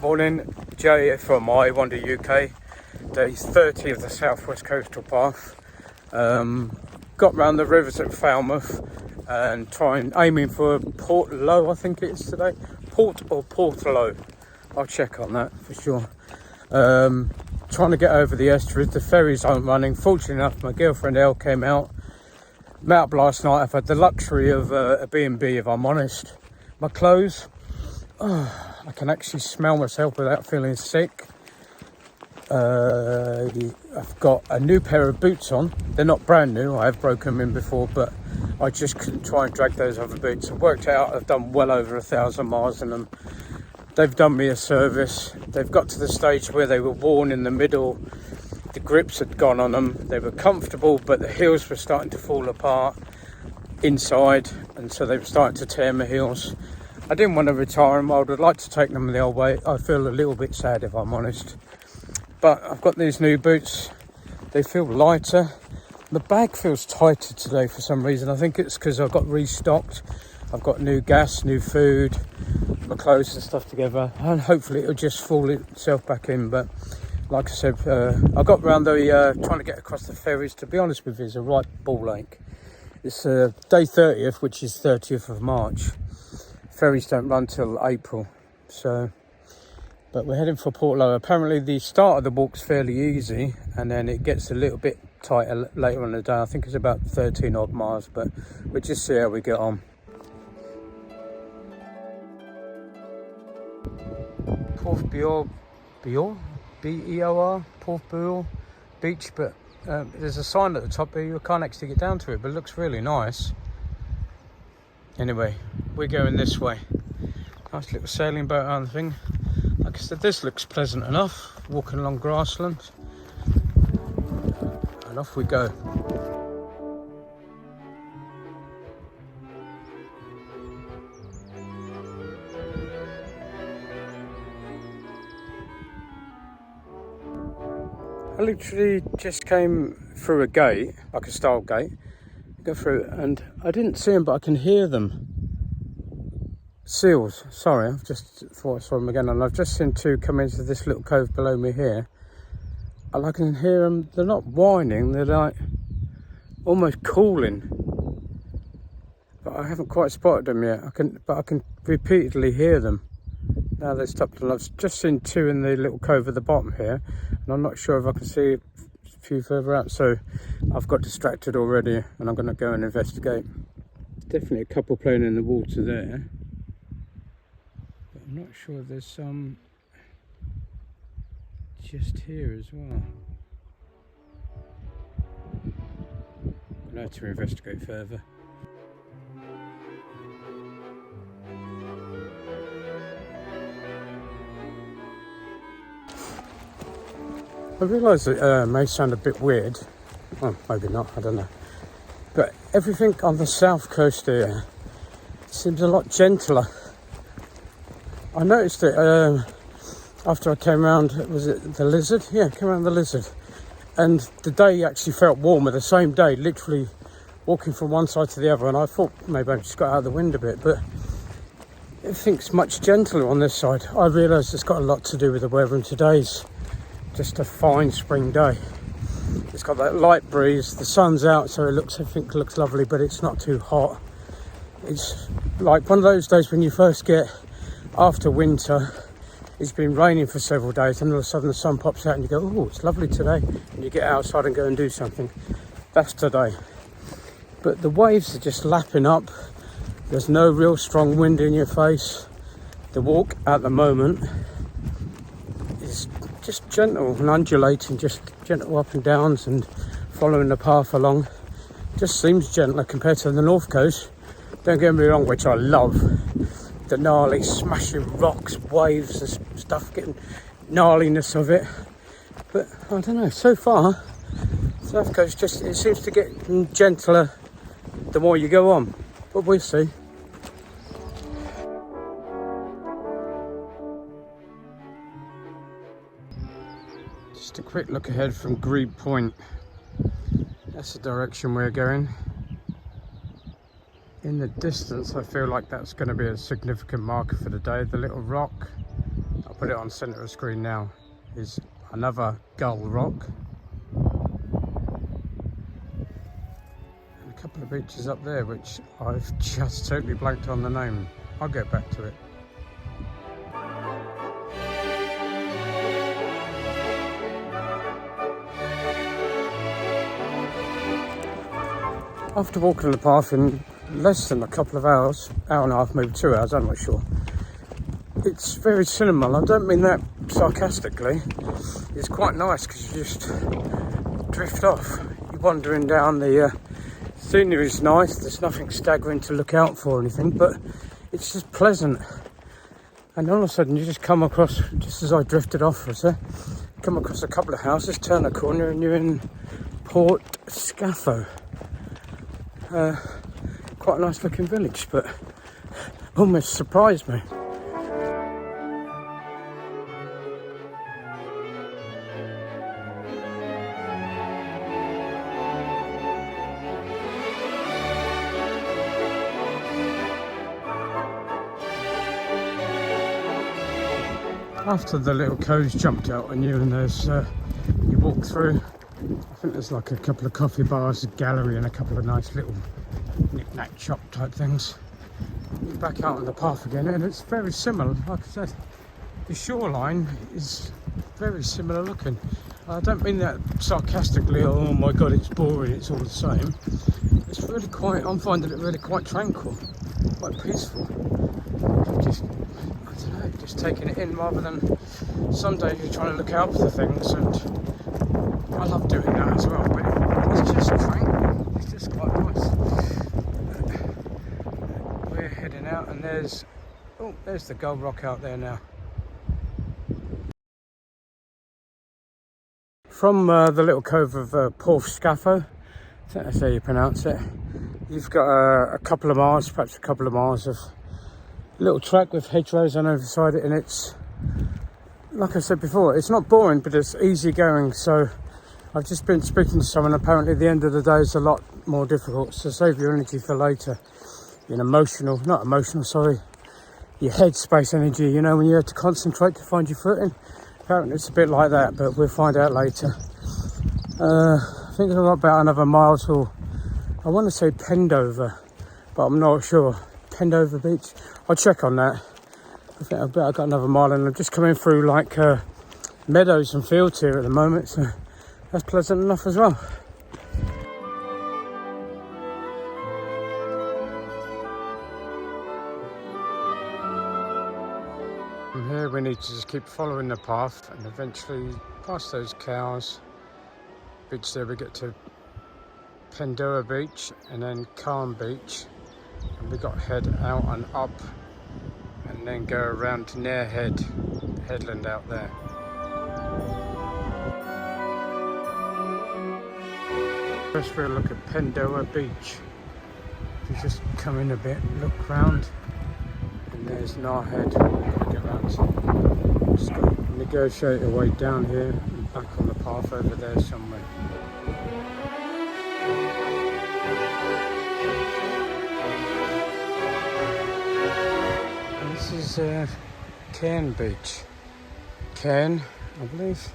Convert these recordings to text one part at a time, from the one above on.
Morning, Jay from I Wander UK. Day 30 of the Southwest Coastal Path. Got round the rivers at Falmouth and aiming for Portloe, I think it is today. Port or Portloe. I'll check on that for sure. Trying to get over the estuaries. The ferries aren't running. Fortunately enough, my girlfriend Elle came out. Met up last night. I've had the luxury of a B&B, if I'm honest. My clothes, I can actually smell myself without feeling sick. I've got a new pair of boots on. They're not brand new, I have broken them in before, but I just couldn't try and drag those other boots. I've worked out I've done well over 1,000 miles in them. They've done me a service. They've got to the stage where they were worn in the middle. The grips had gone on them. They were comfortable, but the heels were starting to fall apart inside, and so they were starting to tear my heels. I didn't want to retire them. I would like to take them the old way. I feel a little bit sad, if I'm honest. But I've got these new boots. They feel lighter. The bag feels tighter today for some reason. I think it's because I've got restocked. I've got new gas, new food, my clothes and stuff together. And hopefully it'll just fall itself back in. But like I said, I got round the trying to get across the ferries. To be honest with you, it's a right ball ache. It's day 30th, which is 30th of March. Ferries don't run till April, so, but we're heading for Portloe. Apparently the start of the walk's fairly easy, and then it gets a little bit tighter later on in the day. I think it's about 13 odd miles, but we'll just see how we get on. Portloe, B-E-O-R, Portloe Beach, but there's a sign at the top there. You can't actually get down to it, but it looks really nice. Anyway, we're going this way. Nice little sailing boat on the thing. Like I said, this looks pleasant enough. Walking along grassland. And off we go. I literally just came through a gate, like a style gate. Go through, and I didn't see them, but I can hear them. Seals, sorry, I've just thought I saw them again, and I've just seen two come into this little cove below me here, and I can hear them. They're not whining, they're like almost calling, but I haven't quite spotted them yet. But I can repeatedly hear them. Now they stopped, and I've just seen two in the little cove at the bottom here, and I'm not sure if I can see a few further out, so I've got distracted already, and I'm going to go and investigate. Definitely a couple playing in the water there, but I'm not sure there's some just here as well. I'll have to investigate further. I realise it may sound a bit weird, well, maybe not, I don't know, but everything on the south coast here seems a lot gentler. I noticed it after I came around, was it the Lizard? Yeah, I came around the Lizard, and the day actually felt warmer, the same day, literally walking from one side to the other, and I thought maybe I just got out of the wind a bit, but everything's much gentler on this side. I realise it's got a lot to do with the weather, and today's just a fine spring day. It's got that light breeze, the sun's out, so everything looks lovely, but it's not too hot. It's like one of those days when you first get after winter. It's been raining for several days, and all of a sudden the sun pops out and you go, oh, it's lovely today, and you get outside and go and do something. That's today. But the waves are just lapping up. There's no real strong wind in your face. The walk at the moment is just gentle and undulating, just gentle up and downs and following the path along. Just seems gentler compared to the north coast. Don't get me wrong, which I love. The gnarly smashing rocks, waves and stuff, getting gnarliness of it. But I don't know, so far south coast it seems to get gentler the more you go on, but we'll see. Just a quick look ahead from Grebe Point. That's the direction we're going. In the distance, I feel like that's going to be a significant marker for the day. The little rock up put it on centre of screen now, is another gull rock. And a couple of beaches up there which I've just totally blanked on the name. I'll get back to it. After walking the path in less than a couple of hours, hour and a half, maybe 2 hours, I'm not sure. It's very cinema. I don't mean that sarcastically. It's quite nice because you just drift off. You're wandering down, the scenery is nice. There's nothing staggering to look out for or anything, but it's just pleasant. And all of a sudden you just come across, just as I drifted off, come across a couple of houses, turn a corner and you're in Portloe. Quite a nice looking village, but almost surprised me. After the little coves jumped out on you and there's you walk through, I think there's like a couple of coffee bars, a gallery and a couple of nice little knick-knack shop type things. You're back out on the path again and it's very similar. Like I said, the shoreline is very similar looking. I don't mean that sarcastically, oh my god it's boring, it's all the same. It's really quite, I'm finding it really quite tranquil, quite peaceful. Just, I don't know, just taking it in rather than some days you're trying to look out for things, and I love doing that as well, but it's just tranquil, it's just quite nice. We're heading out and there's the gull rock out there now. From the little cove of Portloe, I think that's how you pronounce it, you've got a couple of miles, perhaps a couple of miles of little track with hedgerows on either side it, and it's, like I said before, it's not boring but it's easy going. So I've just been speaking to someone, apparently the end of the day is a lot more difficult, so save your energy for later. Your your headspace energy, you know, when you have to concentrate to find your footing. Apparently it's a bit like that, but we'll find out later. I think I've got about another mile till, I want to say Pendover, but I'm not sure. Pendover Beach, I'll check on that. I think I've got another mile and I'm just coming through like meadows and fields here at the moment, so that's pleasant enough as well. From here we need to just keep following the path and eventually past those cows. Beach there we get to Pendover Beach and then Carne Beach, and we got to head out and up and then go around to Nare Head, the headland out there. First we'll look at Pendover Beach. If you just come in a bit, look round, and there's Nare Head. Got to get round to, just got to negotiate a way down here and back on the path over there somewhere. And this is Carne Beach. Carne, I believe.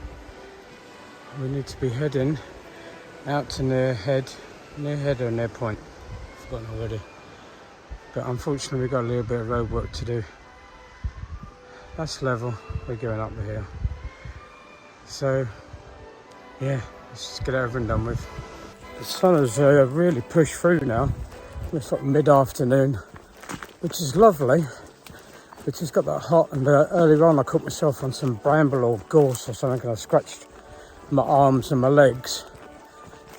We need to be heading out to Nare Head or Nare Point, I've forgotten already. But unfortunately we've got a little bit of road work to do. That's level, we're going up the hill. So yeah, let's just get it over and done with. The sun has really pushed through now. It's like mid-afternoon, which is lovely. It's just got that hot, and earlier on I caught myself on some bramble or gorse or something and I scratched my arms and my legs.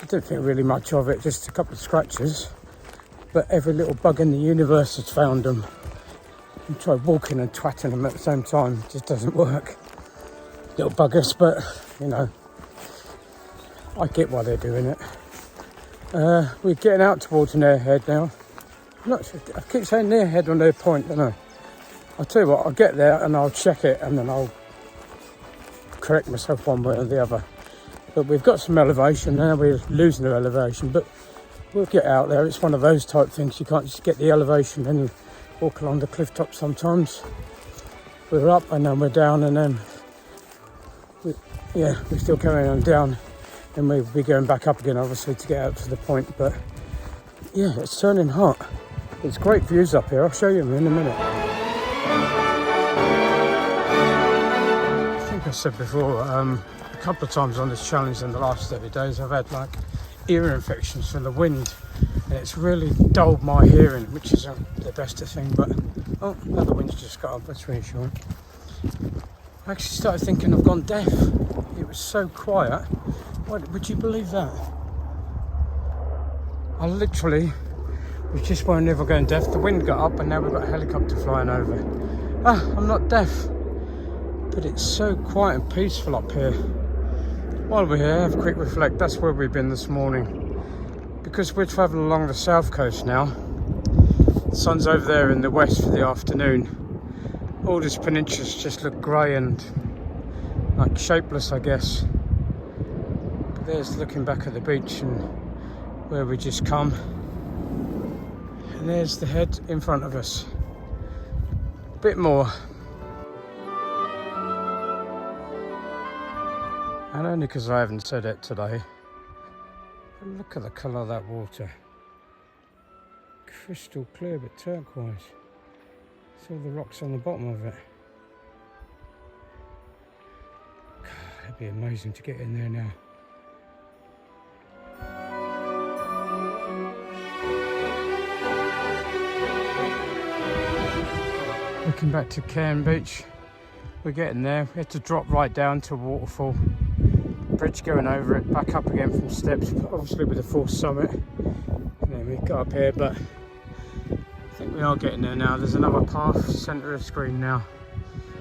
I didn't think really much of it, just a couple of scratches. But every little bug in the universe has found them. You try walking and twatting them at the same time, it just doesn't work. Little buggers, but you know, I get why they're doing it. We're getting out towards Nare Head now. I'm not sure, I keep saying Nare Head or Nare Point, don't I? I'll tell you what, I'll get there and I'll check it and then I'll correct myself one way or the other. But we've got some elevation now, we're losing the elevation, but we'll get out there. It's one of those type things, you can't just get the elevation and walk along the cliff top sometimes. we're up and then we're down, and then we're still carrying on down, and we'll be going back up again obviously to get out to the point. But yeah, it's turning hot. It's great views up here. I'll show you in a minute. I think I said before, a couple of times on this challenge in the last 30 days I've had like ear infections from the wind, and it's really dulled my hearing, which isn't the best thing. But oh, now the wind's just got up. That's reassuring. I actually started thinking I've gone deaf. It was so quiet. What, would you believe that? I literally was just worried never going deaf. The wind got up and now we've got a helicopter flying over. I'm not deaf. But it's so quiet and peaceful up here. While we're here, have a quick reflect. That's where we've been this morning. Because we're travelling along the south coast now. The sun's over there in the west for the afternoon. All these peninsulas just look grey and like shapeless, I guess. But there's looking back at the beach and where we just come. And there's the head in front of us. A bit more. And only because I haven't said it today. But look at the colour of that water. Crystal clear but turquoise. It's all the rocks on the bottom of it. God, it'd be amazing to get in there now. Looking back to Carne Beach, we're getting there. We had to drop right down to a waterfall. Bridge going over it, back up again from steps, obviously with a full summit. And then we got up here, but I think we are getting there now. There's another path, centre of screen now,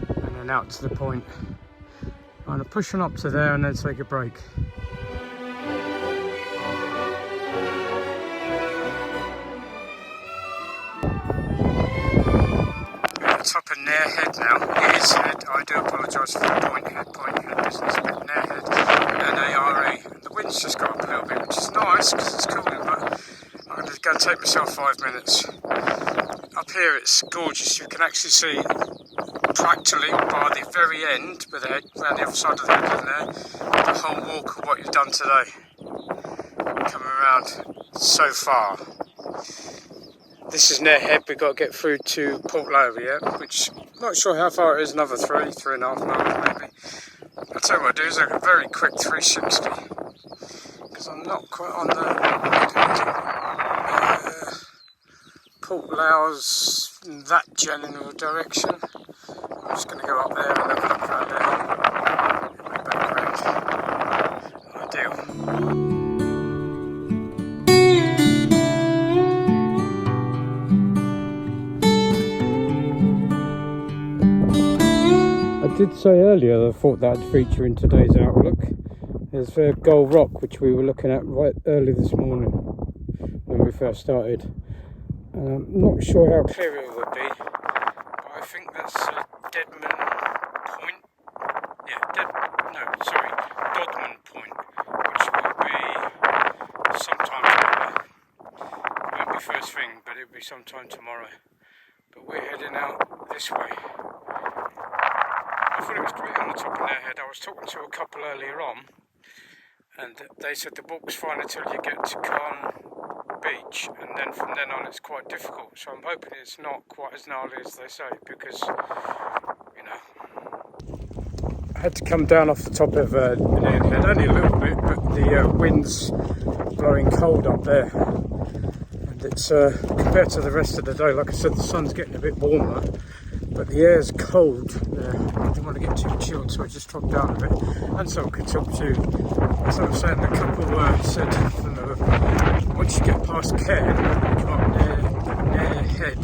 and then out to the point. I'm going to push on up to there and then take a break. We're at the top of Nare Head now. It is Head. I do apologise for the point head business, but Nare Head, Nare. The wind's just got up a little bit, which is nice because it's cooling, but I'm going to go and take myself 5 minutes. Up here it's gorgeous. You can actually see practically by the very end, with the head around the other side of the head in there, the whole walk of what you've done today. Coming around so far. This is Nare Head. We've got to get through to Portloe yet, which I'm not sure how far it is, another 3.5 miles maybe. I'll tell you what I'll do is a very quick 360, because I'm not quite on the Portloe's that general direction. I'm just going to go up there and then look around there and way back around. Ideal. I did say earlier I thought that would feature in today's outlook. There's Gold Rock, which we were looking at right early this morning when we first started. I'm not sure how clear it would be, but I think that's Devon Point. Yeah, Dodman Point, which will be sometime tomorrow. It won't be first thing, but it'll be sometime tomorrow. But we're heading out this way. I thought it was great on the top of Nare Head. I was talking to a couple earlier on, and they said the walk's fine until you get to Carne Beach, and then from then on it's quite difficult. So I'm hoping it's not quite as gnarly as they say, because, you know, I had to come down off the top of Minehead only a little bit, but the wind's blowing cold up there. And it's, compared to the rest of the day, like I said, the sun's getting a bit warmer, but the air's cold there. I didn't want to get too chilled, so I just dropped down a bit. And so I could talk to, as I was saying, a couple said, once you get past Cairn, you come up Nare Head.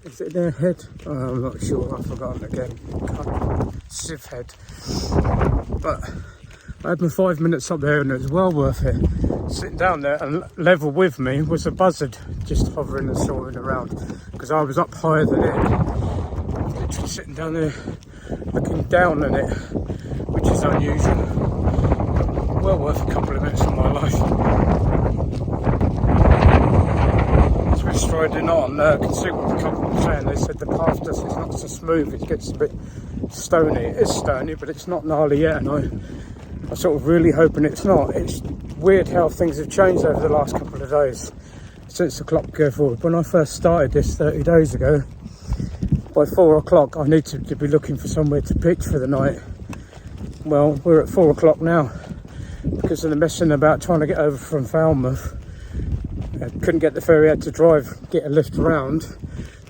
Is it Nare Head? Oh, I'm not sure, I've forgotten again. Sieve Head. But I had my 5 minutes up there and it was well worth it. Sitting down there and level with me was a buzzard just hovering and soaring around, because I was up higher than it. Literally sitting down there looking down on it, which is unusual. Well worth a couple of minutes of my life. As we're riding on, I can see what the couple were saying. They said the path it's not so smooth, it gets a bit stony. It is stony, but it's not gnarly yet, and I'm sort of really hoping it's not. It's weird how things have changed over the last couple of days since the clock go forward. When I first started this 30 days ago, by 4 o'clock I needed to be looking for somewhere to pitch for the night. Well, we're at 4 o'clock now because of the messing about trying to get over from Falmouth. I couldn't get the ferry, I had to get a lift around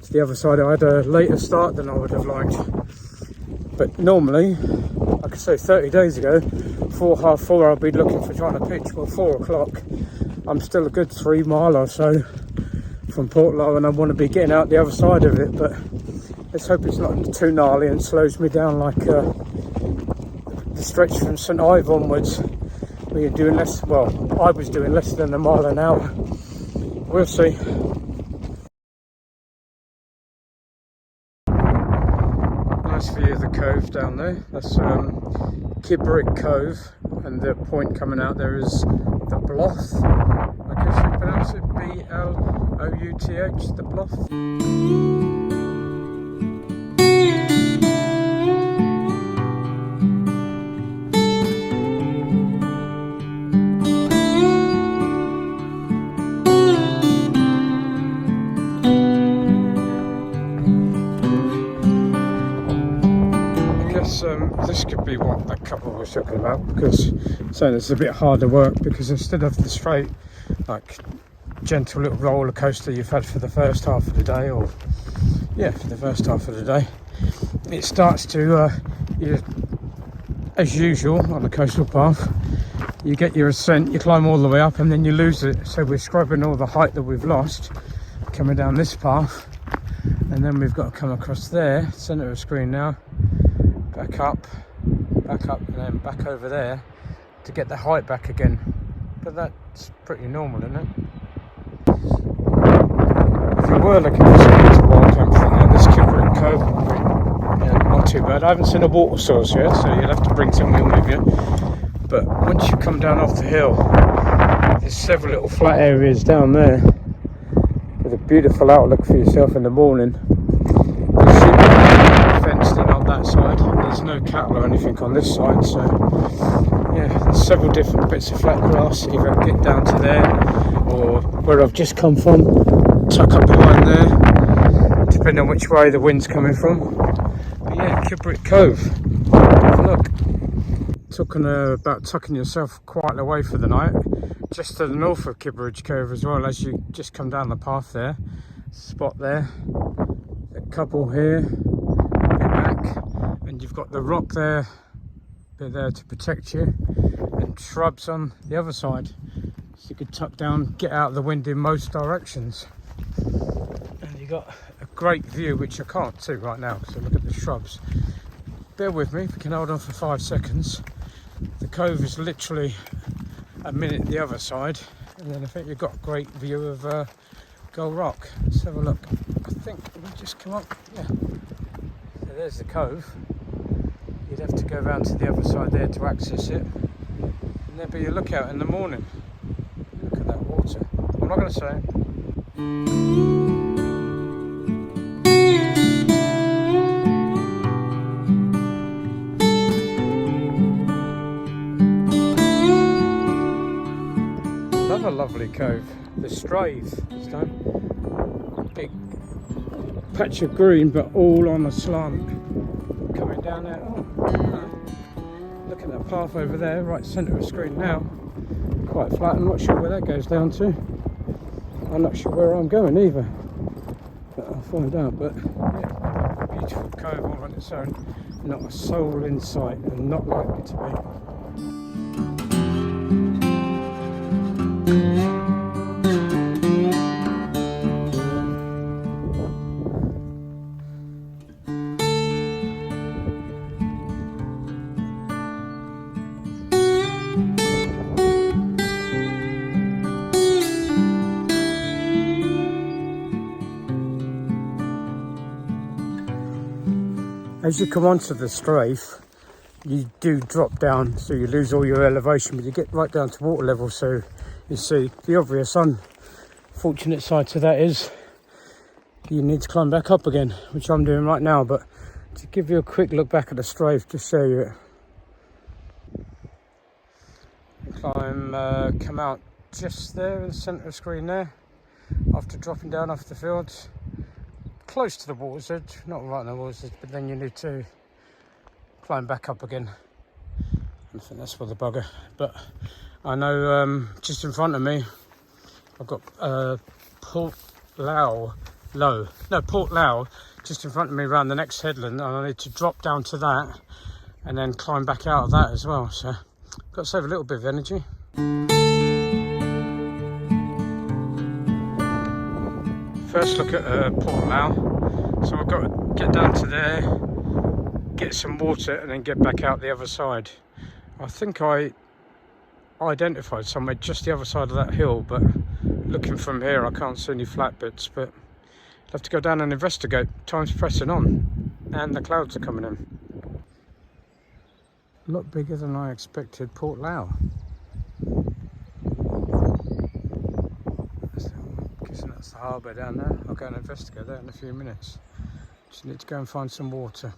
to the other side. I had a later start than I would have liked, but normally, like I say, 30 days ago, 4:30 I'll be looking for trying to pitch. Well, 4 o'clock I'm still a good 3 mile or so from Portloe, and I want to be getting out the other side of it, but let's hope it's not too gnarly and slows me down like the stretch from St Ives onwards, where you're doing less. Well, I was doing less than a mile an hour. We'll see. Nice view of the cove down there. That's Kibrick Cove, and the point coming out there is the Bloth. I guess you pronounce it Blouth, the Bloth. This could be what that couple was talking about, because saying it's a bit harder work, because instead of the straight, like, gentle little roller coaster you've had for the first half of the day, or yeah, for the first half of the day, it starts to as usual on the coastal path, you get your ascent, you climb all the way up, and then you lose it. So we're scrubbing all the height that we've lost coming down this path, and then we've got to come across there, centre of screen now, back up, and then back over there to get the height back again. But that's pretty normal, isn't it? If you were looking for something to wild camp for now, this Kibrick Cove would be not too bad. I haven't seen a water source yet, so you'll have to bring something with you. But once you come down off the hill, there's several little flat areas down there with a beautiful outlook for yourself in the morning. Fenced in on that side. There's no cattle or anything on this side, so yeah, there's several different bits of flat grass. Either get down to there, or where I've just come from, tuck up behind there, depending on which way the wind's coming from. But yeah, Kibrick Cove. Have a look. Talking about tucking yourself quite away for the night, just to the north of Kibrick Cove as well, as you just come down the path there, spot there, a couple here, back, and you've got the rock there, bit there to protect you, and shrubs on the other side, so you could tuck down, get out of the wind in most directions. And you got a great view, which I can't see right now, so look at the shrubs. Bear with me, if you can hold on for 5 seconds. The cove is literally a minute the other side, and then I think you've got a great view of Gull Rock. Let's have a look. I think we just come up, yeah. So there's the cove. You'd have to go around to the other side there to access it, and there'd be a lookout in the morning. Look at that water. I'm not going to say it. Another lovely cove, the Strave. This time, big patch of green, but all on a slant coming down there. Look at that path over there, right centre of screen now. Quite flat. I'm not sure where that goes down to. I'm not sure where I'm going either, but I'll find out. But yeah, beautiful cove all on its own. Not a soul in sight, and not likely to be. As you come onto the strafe, you do drop down, so you lose all your elevation, but you get right down to water level. So you see the obvious unfortunate side to that is you need to climb back up again, which I'm doing right now. But to give you a quick look back at the strafe, to show you it. Come out just there in the centre of the screen there, after dropping down off the fields, close to the water's edge, not right on the water's edge, but then you need to climb back up again. I think that's for the bugger. But I know just in front of me, I've got Portloe just in front of me around the next headland, and I need to drop down to that and then climb back out of that as well. So I've got to save a little bit of energy. First look at Portloe. So I've got to get down to there, get some water, and then get back out the other side. I think I identified somewhere just the other side of that hill, but looking from here I can't see any flat bits, but I'll have to go down and investigate. Time's pressing on and the clouds are coming in. A lot bigger than I expected, Portloe. I'm guessing that's the harbour down there. I'll go and investigate that in a few minutes. Just need to go and find some water.